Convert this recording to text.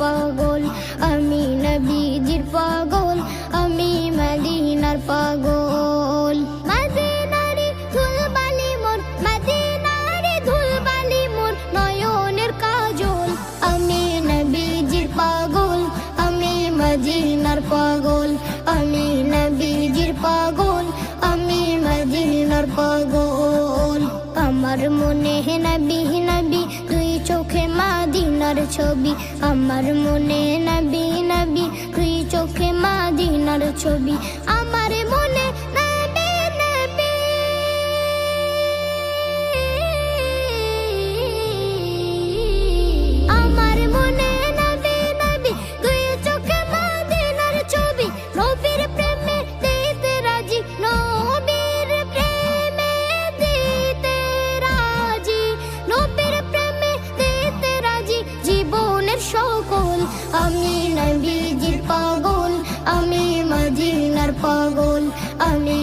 পাগল, আমি নবীজির পাগল, আমি মদিনার পাগল। মদিনারে ধুলবালি মোর, মদিনারে ধুলবালি মোর নয়নের কাজল, আমি নবীজির পাগল, আমি মদিনার পাগল, আমি নবীজির পাগল, আমি মদিনার পাগল। আমার মনে নবী নবী দুই চোখে মদিনার ছবি, আমার মনে নবী নবী দুই চোখে মদিনার ছবি, আমার মনে নবী নবী। আমার মনে নবী নবী দুই চোখে মদিনার ছবি, নবীর প্রেমে দিতে রাজি, নবীর প্রেমে দিতে রাজি, নবীর প্রেমে দিতে রাজি জীবনের সকল, আমি নবীজির পাগল, আমি মদিনার পাগল, আমি